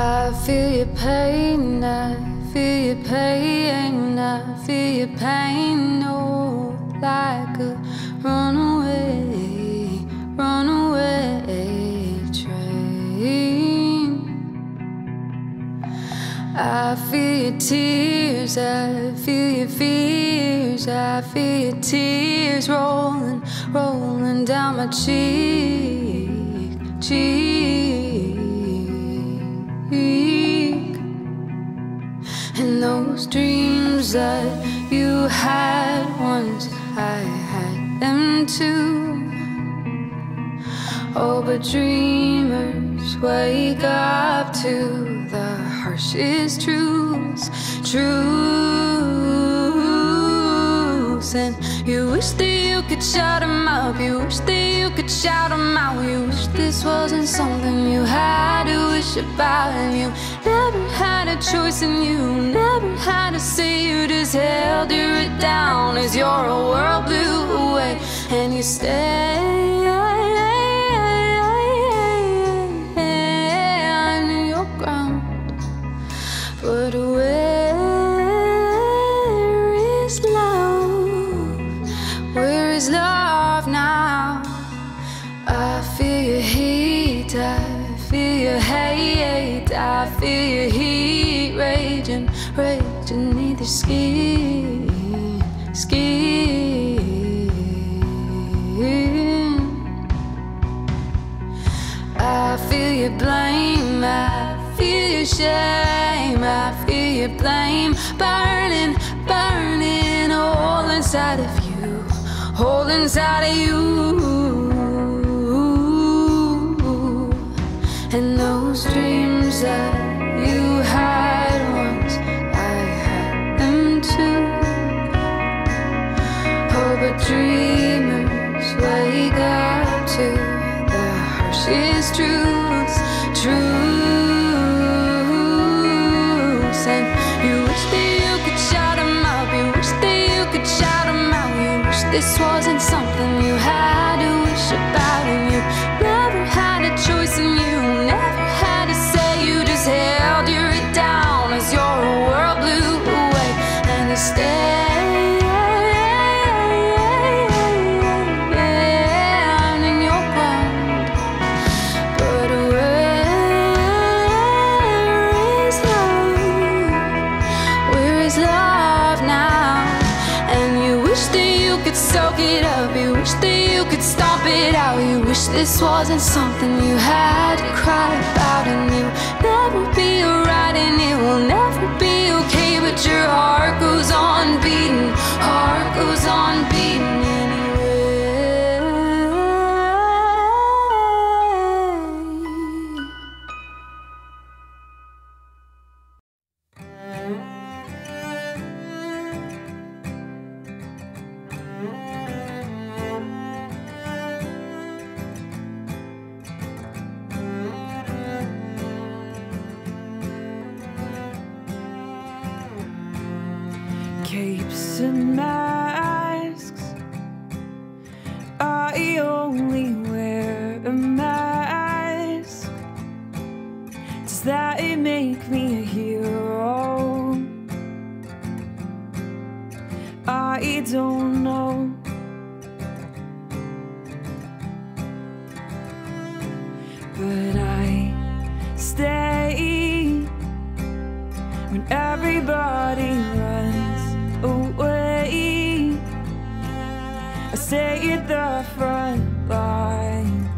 I feel your pain, I feel your pain, I feel your pain, oh, like a runaway, runaway train. I feel your tears, I feel your fears, I feel your tears rolling, rolling down my cheek. And those dreams that you had once, I had them too. Oh, but dreamers wake up to the harshest truths, and you wish that you could shut them up, you wish that you could shout them out, you wish this wasn't something you had to wish about, and you never had a choice, and you never had to say, you just held it down as your world blew away, and you stay on your ground. But where is love? Where is love now? I feel your heat, I feel your hate, I feel your heat raging, raging in the skin. I feel your blame, I feel your shame, I feel your blame burning, burning all inside of you, all inside of you. And those dreams that you had once, I had them too. Oh, but dreamers wake up to the harshest truths, and you wish that you could shout them up, you wish that you could shout them out, you wish this wasn't something you had to wish about, and you never had a choice, and you never had to say, you just held it down as your world blew away, and you stayed in your ground. But where is love now? And you wish that you could soak it up, you wish that you could stomp it out, you wish this wasn't something you had to cry about, and you'll never be alright, and it will never be okay, but your heart goes on beating, heart goes on beating anyway. Capes and masks, I only wear a mask. Does that make me a hero? I don't know. But I stay when everybody runs away. I stay at the front line.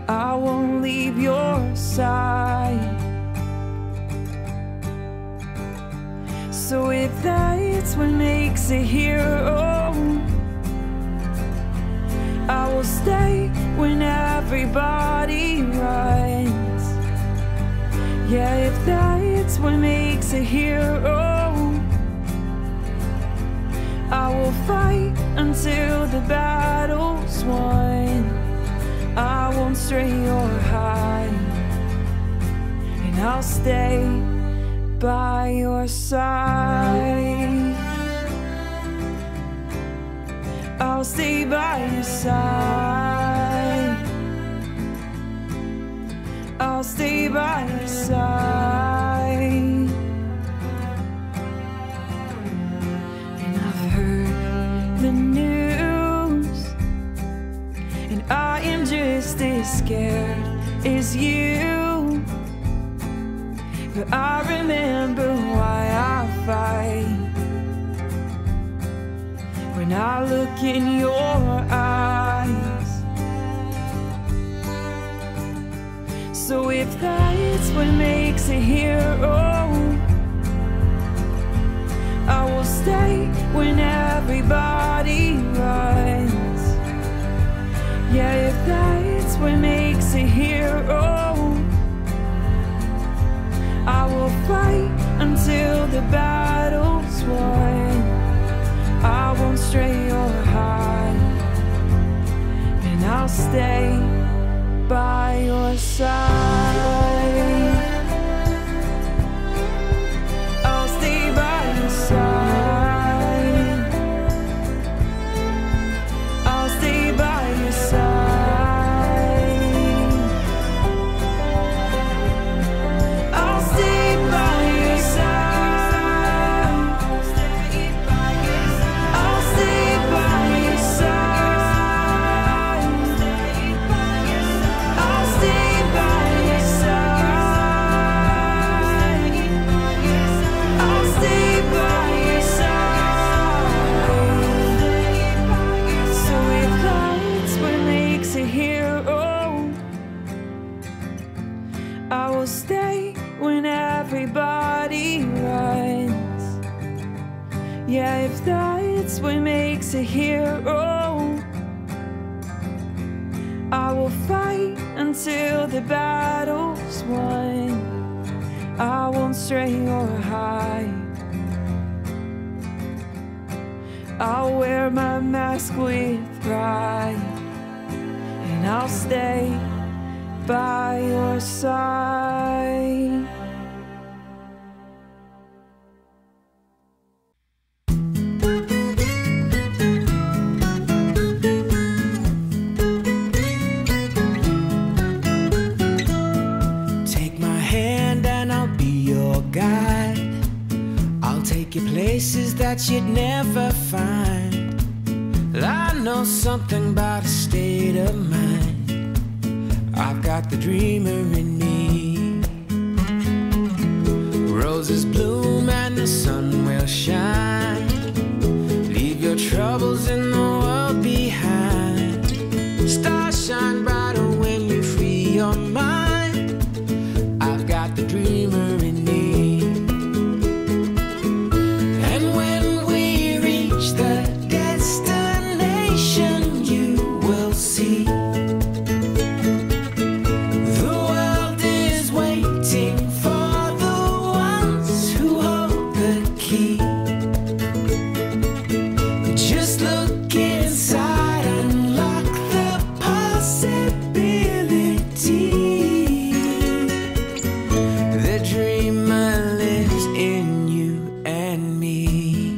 I won't leave your side. So if that's what makes a hero, I will stay when everybody runs. Yeah, if that's what makes a hero, I will fight until the battle's won. I won't stray or hide, and I'll stay by your side. I'll stay by your side. I'll stay by your side. And I've heard the news, and I am just as scared as you. But I remember why I fight when I look in your eyes. So if that's what makes a hero, I will stay when everybody runs. Yeah, if that's what makes a hero, I will fight until the battle's won. I won't stray or hide, and I'll stay by your side. I'll stay by your side. I'll stay by your side. I'll stay by your side. I'll stay by your side. I'll stay by your side. I'll stay by your side. I'll stay by your side. So if that's what makes a hero, I will stay when everybody runs. Yeah, if that's what makes a hero, I will fight until the battle's won. I won't stray or hide. I'll wear my mask with pride, and I'll stay by your side. Take my hand and I'll be your guide. I'll take you places that you'd never find. I know something about a state of mind. I've got the dreamer in me. Roses bloom and the sun will shine. Leave your troubles in the world behind. Stars shine brighter when you free your mind. I've got the dreamer in me. And when we reach the destination, you will see the world is waiting for the ones who hold the key. Just look inside, unlock the possibility. The dreamer lives in you and me.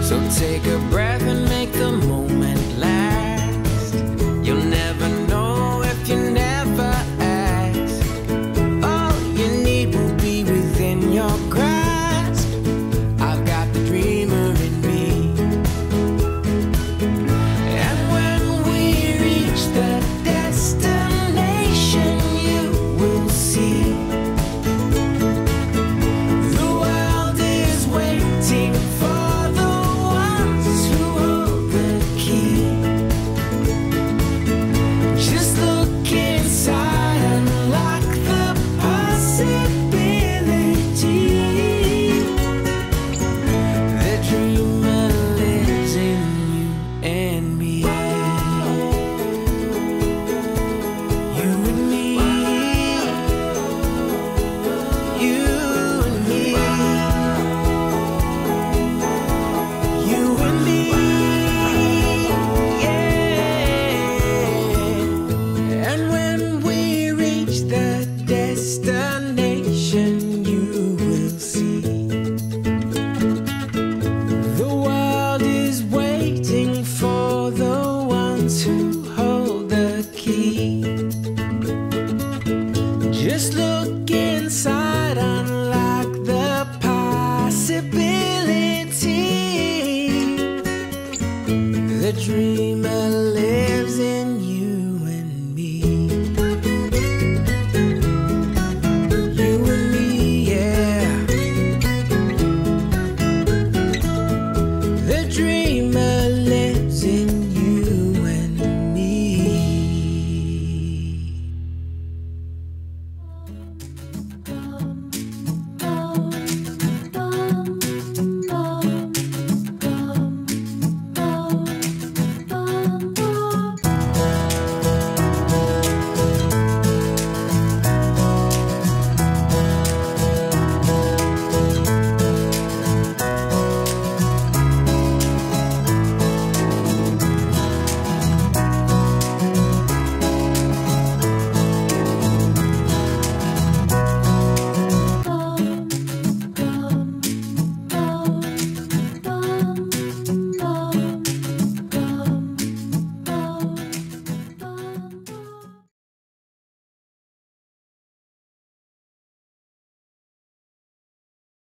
So take a breath and make the moment last. You'll never know if you never ask. All you need will be within your grasp. I've got the dreamer in me. And when we reach the destination, you will see the world is waiting for the ones who dream a little.